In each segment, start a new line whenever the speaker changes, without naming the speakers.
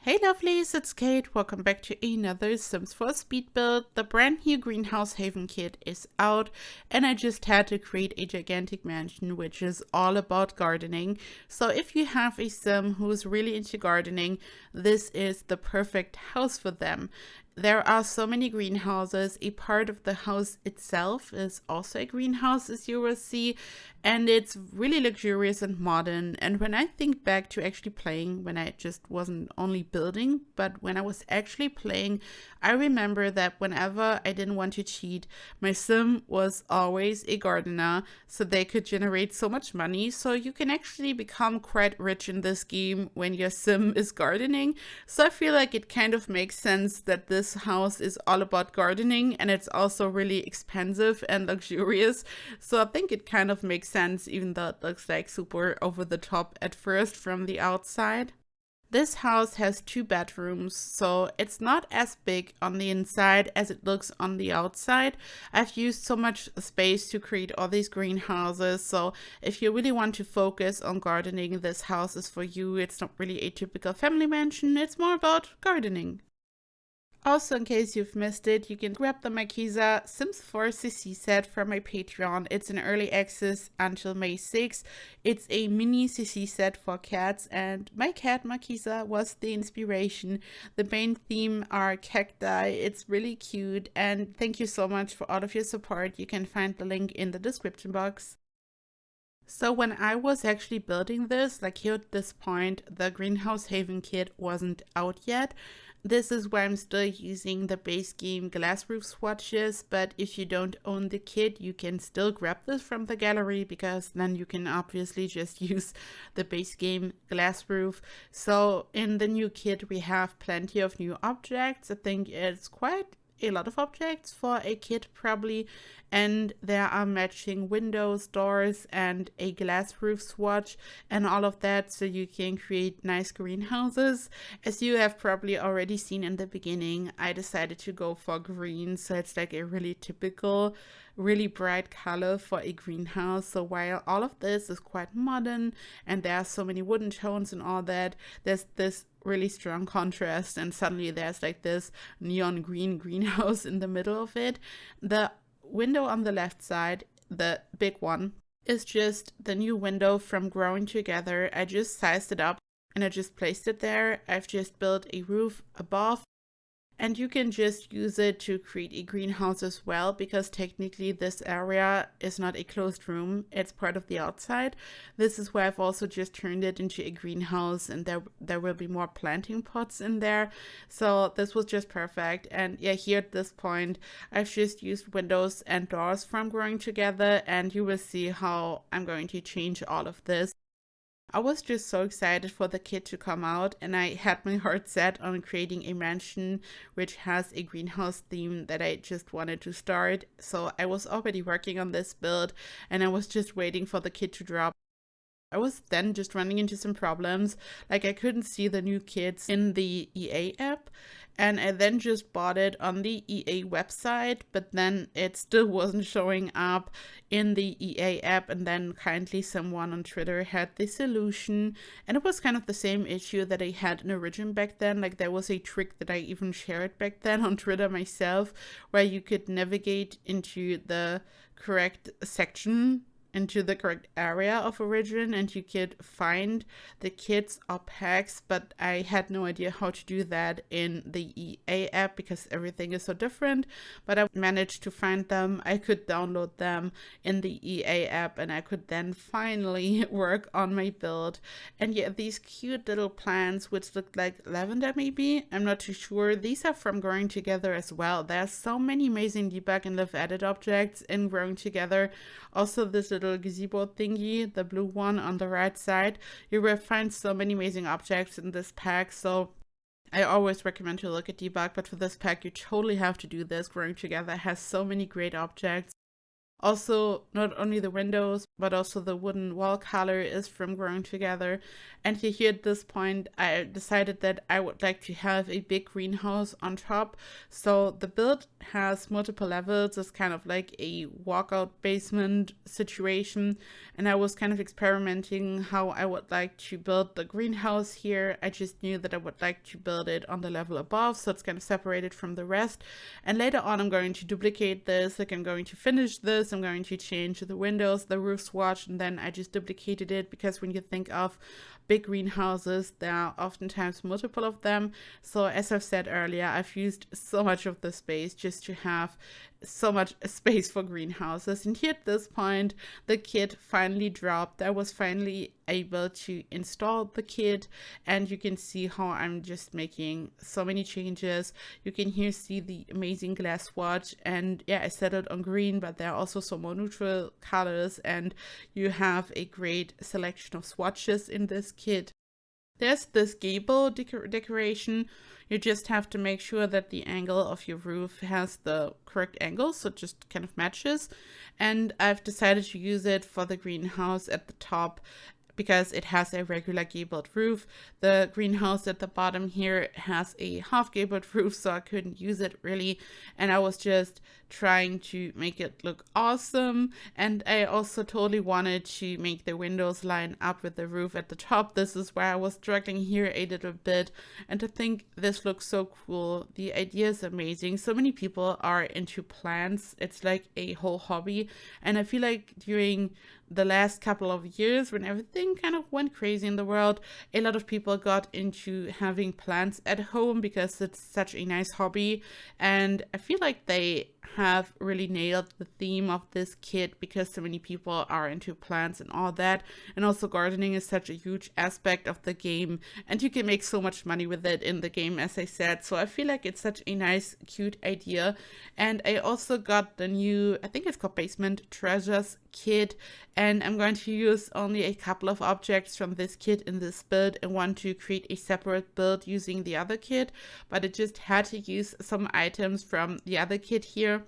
Hey lovelies, it's Kate. Welcome back to another Sims 4 speed build. The brand new Greenhouse Haven kit is out and I just had to create a gigantic mansion which is all about gardening. So if you have a Sim who's really into gardening, this is the perfect house for them. There are so many greenhouses. A part of the house itself is also a greenhouse, as you will see, and it's really luxurious and modern. And when I think back to actually playing, when I just wasn't only building, but when I was actually playing, I remember that whenever I didn't want to cheat, my sim was always a gardener, so they could generate so much money. So you can actually become quite rich in this game when your sim is gardening. So I feel like it kind of makes sense that this house is all about gardening, and it's also really expensive and luxurious. So I think it kind of makes sense, even though it looks like super over the top at first from the outside. This house has 2 bedrooms, so it's not as big on the inside as it looks on the outside. I've used so much space to create all these greenhouses, so if you really want to focus on gardening, this house is for you. It's not really a typical family mansion, it's more about gardening. Also, in case you've missed it, you can grab the Marquisa Sims 4 CC set from my Patreon. It's in early access until May 6th. It's a mini CC set for cats, and my cat Marquisa was the inspiration. The main theme are cacti. It's really cute, and thank you so much for all of your support. You can find the link in the description box. So when I was actually building this, like here at this point, the Greenhouse Haven kit wasn't out yet. This is where I'm still using the base game glass roof swatches, but if you don't own the kit, you can still grab this from the gallery, because then you can obviously just use the base game glass roof. So in the new kit, we have plenty of new objects. I think it's quite a lot of objects for a kit probably, and there are matching windows, doors, and a glass roof swatch and all of that, so you can create nice greenhouses. As you have probably already seen in the beginning, I decided to go for green, so it's like a really typical, really bright color for a greenhouse. So while all of this is quite modern and there are so many wooden tones and all that, there's this really strong contrast, and suddenly there's like this neon green greenhouse in the middle of it. The window on the left side, the big one, is just the new window from Growing Together. I just sized it up and I just placed it there. I've just built a roof above, and you can just use it to create a greenhouse as well, because technically this area is not a closed room, it's part of the outside. This is where I've also just turned it into a greenhouse, and there will be more planting pots in there. So this was just perfect. And yeah, here at this point, I've just used windows and doors from Growing Together, and you will see how I'm going to change all of this. I was just so excited for the kit to come out, and I had my heart set on creating a mansion which has a greenhouse theme that I just wanted to start. So I was already working on this build and I was just waiting for the kit to drop. I was then just running into some problems, like I couldn't see the new kits in the EA app, and I then just bought it on the EA website, but then it still wasn't showing up in the EA app, and then kindly someone on Twitter had the solution, and it was kind of the same issue that I had in Origin back then. Like there was a trick that I even shared back then on Twitter myself, where you could navigate into the correct section, into the correct area of Origin, and you could find the kits or packs, but I had no idea how to do that in the EA app because everything is so different. But I managed to find them. I could download them in the EA app, and I could then finally work on my build. And yeah, these cute little plants which look like lavender maybe, I'm not too sure, these are from Growing Together as well. There's so many amazing debug and live edit objects in Growing Together. Also this little gazebo thingy, the blue one on the right side, you will find so many amazing objects in this pack. So I always recommend to look at debug, but for this pack you totally have to do this. Growing Together has so many great objects. Also, not only the windows, but also the wooden wall color is from growing together. And here at this point, I decided that I would like to have a big greenhouse on top. So the build has multiple levels. It's kind of like a walkout basement situation. And I was kind of experimenting how I would like to build the greenhouse here. I just knew that I would like to build it on the level above, so it's kind of separated from the rest. And later on, I'm going to duplicate this. Like, I'm going to finish this. I'm going to change the windows, the roof swatch, and then I just duplicated it, because when you think of big greenhouses, there are oftentimes multiple of them. So as I've said earlier, I've used so much of the space just to have so much space for greenhouses. And here at this point, the kit finally dropped. I was finally able to install the kit, and you can see how I'm just making so many changes. You can here see the amazing glass swatch, and yeah, I settled on green, but there are also some more neutral colors, and you have a great selection of swatches in this kit. There's this gable decoration. You just have to make sure that the angle of your roof has the correct angle, so it just kind of matches. And I've decided to use it for the greenhouse at the top, because it has a regular gabled roof. The greenhouse at the bottom here has a half gabled roof, so I couldn't use it really. And I was just trying to make it look awesome. And I also totally wanted to make the windows line up with the roof at the top. This is where I was struggling here a little bit. And to think this looks so cool. The idea is amazing. So many people are into plants. It's like a whole hobby. And I feel like during the last couple of years, when everything kind of went crazy in the world, a lot of people got into having plants at home because it's such a nice hobby. And I feel like they have really nailed the theme of this kit, because so many people are into plants and all that. And also gardening is such a huge aspect of the game, and you can make so much money with it in the game, as I said. So I feel like it's such a nice, cute idea. And I also got the new, I think it's called Basement Treasures kit, and I'm going to use only a couple of objects from this kit in this build. I want to create a separate build using the other kit, but I just had to use some items from the other kit here.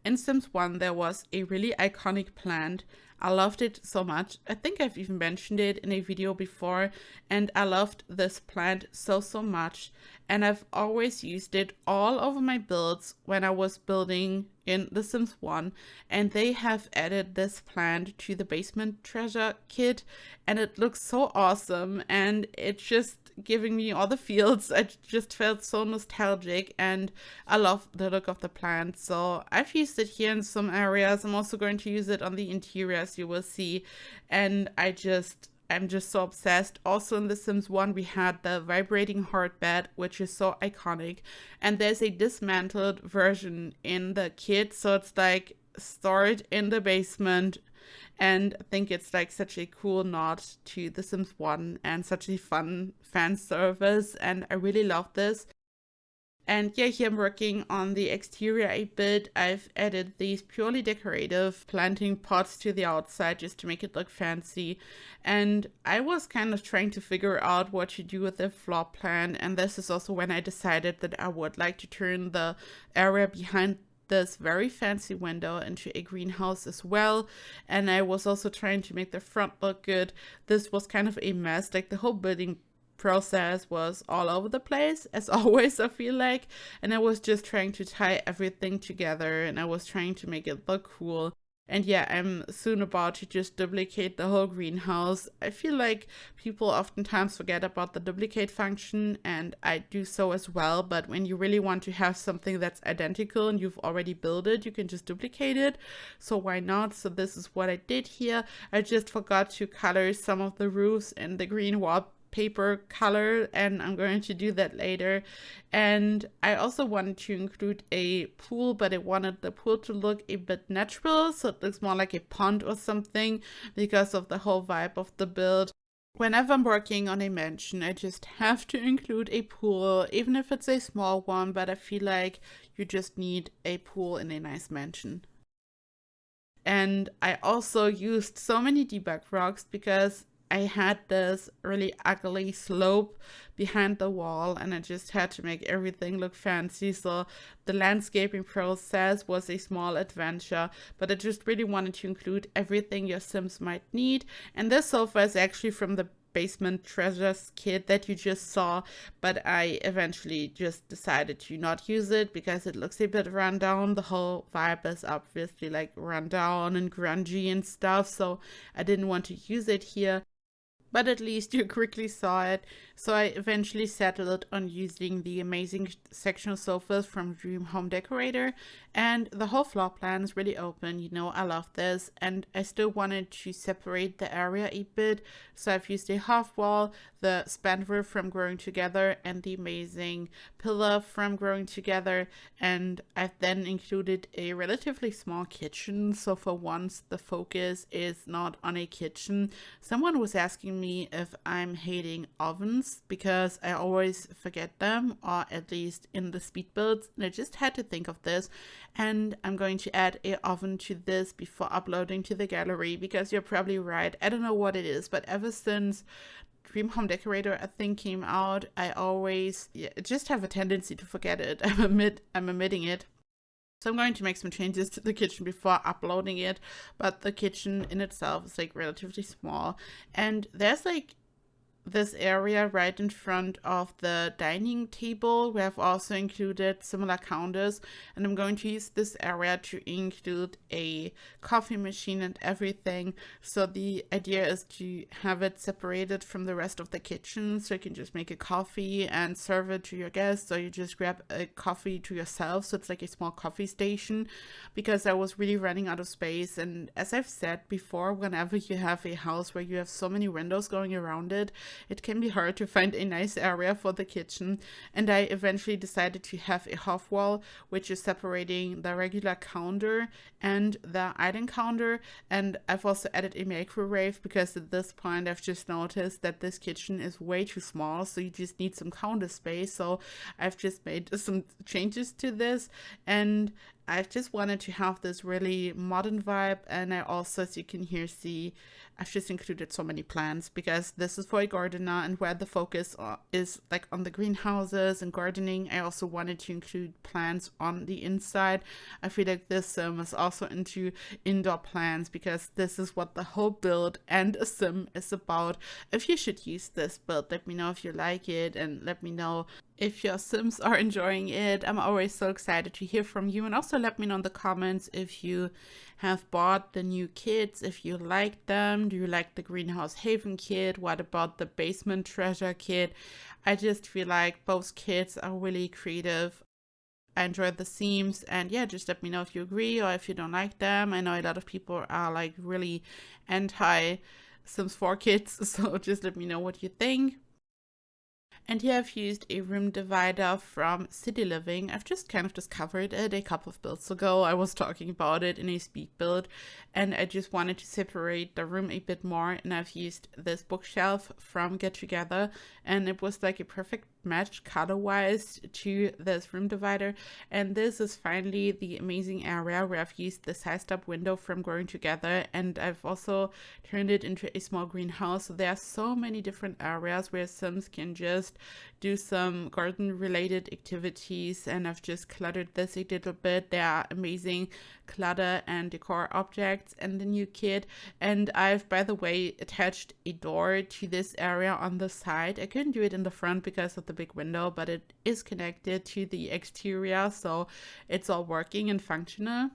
In Sims 1, there was a really iconic plant. I loved it so much. I think I've even mentioned it in a video before, and I loved this plant so much. And I've always used it all over my builds when I was building in The Sims 1. And they have added this plant to the Basement Treasure kit, and it looks so awesome. And it's just giving me all the feels. I just felt so nostalgic, and I love the look of the plant. So I've used it here in some areas. I'm also going to use it on the interior, as you will see. And I'm just so obsessed. Also in The Sims 1, we had the vibrating heart bed, which is so iconic. And there's a dismantled version in the kit, so it's like stored in the basement. And I think it's like such a cool nod to The Sims 1 and such a fun fan service. And I really love this. And yeah, here I'm working on the exterior a bit. I've added these purely decorative planting pots to the outside just to make it look fancy. And I was kind of trying to figure out what to do with the floor plan. And this is also when I decided that I would like to turn the area behind this very fancy window into a greenhouse as well. And I was also trying to make the front look good. This was kind of a mess. Like, the whole building process was all over the place, as always, I feel like. And I was just trying to tie everything together, and I was trying to make it look cool. And yeah, I'm soon about to just duplicate the whole greenhouse. I feel like people oftentimes forget about the duplicate function, and I do so as well. But when you really want to have something that's identical and you've already built it, you can just duplicate it. So why not? So this is what I did here. I just forgot to color some of the roofs in the green wallpaper color, and I'm going to do that later. And I also wanted to include a pool, but I wanted the pool to look a bit natural, so it looks more like a pond or something, because of the whole vibe of the build. Whenever I'm working on a mansion, I just have to include a pool, even if it's a small one, but I feel like you just need a pool in a nice mansion. And I also used so many debug rocks, because I had this really ugly slope behind the wall, and I just had to make everything look fancy. So the landscaping process was a small adventure, but I just really wanted to include everything your Sims might need. And this sofa is actually from the Basement Treasures kit that you just saw, but I eventually just decided to not use it because it looks a bit run down. The whole vibe is obviously like run down and grungy and stuff, so I didn't want to use it here. But at least you quickly saw it, so I eventually settled on using the amazing sectional sofas from Dream Home Decorator, and the whole floor plan is really open. You know, I love this, and I still wanted to separate the area a bit, so I've used a half wall, the spandrel from Growing Together, and the amazing pillar from Growing Together, and I've then included a relatively small kitchen, so for once the focus is not on a kitchen. Someone was asking me if I'm hating ovens because I always forget them, or at least in the speed builds, and I just had to think of this, and I'm going to add a oven to this before uploading to the gallery because you're probably right. I don't know what it is, but ever since Dream Home Decorator I think came out, I always just have a tendency to forget it. I'm omitting it. So I'm going to make some changes to the kitchen before uploading it, but the kitchen in itself is like relatively small, and there's like this area right in front of the dining table. We have also included similar counters, and I'm going to use this area to include a coffee machine and everything. So the idea is to have it separated from the rest of the kitchen, so you can just make a coffee and serve it to your guests, or you just grab a coffee to yourself, so it's like a small coffee station, because I was really running out of space. And as I've said before, whenever you have a house where you have so many windows going around it, it can be hard to find a nice area for the kitchen, and I eventually decided to have a half wall, which is separating the regular counter and the island counter. And I've also added a microwave because at this point I've just noticed that this kitchen is way too small, so you just need some counter space. So I've just made some changes to this, and I've just wanted to have this really modern vibe. And I also, as you can here see, I've just included so many plants because this is for a gardener, and where the focus is like on the greenhouses and gardening, I also wanted to include plants on the inside. I feel like this sim is also into indoor plants because this is what the whole build and a sim is about. If you should use this build, let me know if you like it, and let me know if your Sims are enjoying it. I'm always so excited to hear from you, and also let me know in the comments if you have bought the new kits, if you like them. Do you like the Greenhouse Haven kit? What about the Basement Treasure kit? I just feel like both kits are really creative. I enjoyed the themes, and yeah, just let me know if you agree or if you don't like them. I know a lot of people are like really anti Sims 4 kits, so just let me know what you think. And here I've used a room divider from City Living. I've just kind of discovered it a couple of builds ago. I was talking about it in a speed build, and I just wanted to separate the room a bit more, and I've used this bookshelf from Get Together, and it was like a perfect match color-wise to this room divider. And this is finally the amazing area where I've used the sized up window from Growing Together, and I've also turned it into a small greenhouse. So there are so many different areas where Sims can just do some garden related activities, and I've just cluttered this a little bit. There are amazing clutter and decor objects in the new kit, and I've, by the way, attached a door to this area on the side. I couldn't do it in the front because of the big window, but it is connected to the exterior, so it's all working and functional.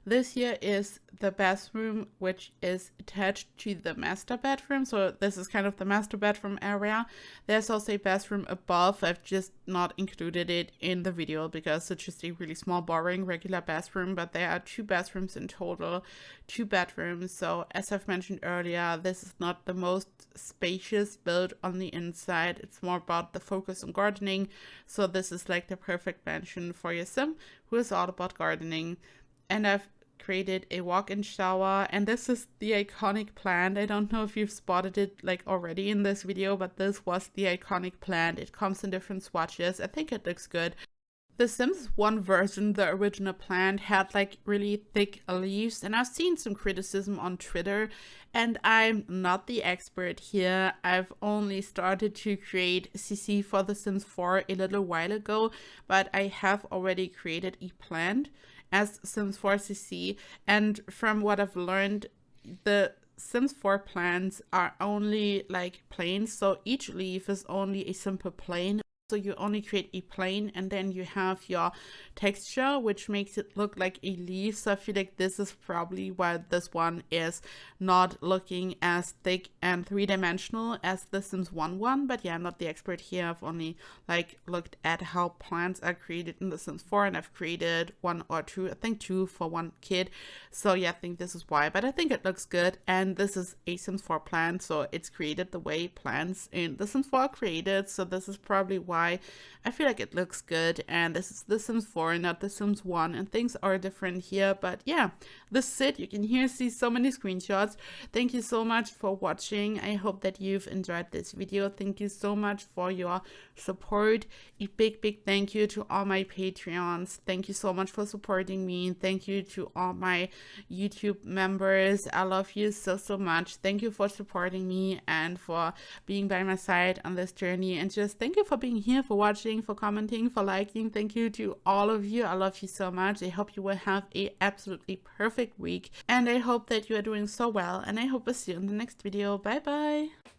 This here is the bathroom, which is attached to the master bedroom. So this is kind of the master bedroom area. There's also a bathroom above. I've just not included it in the video because it's just a really small, boring, regular bathroom. But there are 2 bathrooms in total, 2 bedrooms. So as I've mentioned earlier, this is not the most spacious build on the inside. It's more about the focus on gardening. So this is like the perfect mansion for your sim who is all about gardening. And I've created a walk-in shower, and this is the iconic plant. I don't know if you've spotted it like already in this video, but this was the iconic plant. It comes in different swatches. I think it looks good. The Sims 1 version, the original plant, had like really thick leaves, and I've seen some criticism on Twitter, and I'm not the expert here. I've only started to create CC for The Sims 4 a little while ago, but I have already created a plant as Sims 4 CC, and from what I've learned, the Sims 4 plants are only like planes, so each leaf is only a simple plane. So you only create a plane and then you have your texture, which makes it look like a leaf. So I feel like this is probably why this one is not looking as thick and three-dimensional as the Sims 1 one. But yeah, I'm not the expert here. I've only like looked at how plants are created in the Sims 4, and I've created one or two, I think two for one kid. So yeah, I think this is why, but I think it looks good. And this is a Sims 4 plant, so it's created the way plants in the Sims 4 are created. So this is probably why I feel like it looks good, and this is the Sims 4, not the Sims 1, and things are different here. But yeah, this is it. You can here see so many screenshots. Thank you so much for watching. I hope that you've enjoyed this video. Thank you so much for your support. A big thank you to all my Patreons. Thank you so much for supporting me. Thank you to all my YouTube members. I love you so much. Thank you for supporting me and for being by my side on this journey, and just thank you for being here, for watching, for commenting, for liking. Thank you to all of you. I love you so much. I hope you will have a absolutely perfect week, and I hope that you are doing so well, and I hope to see you in the next video. Bye bye.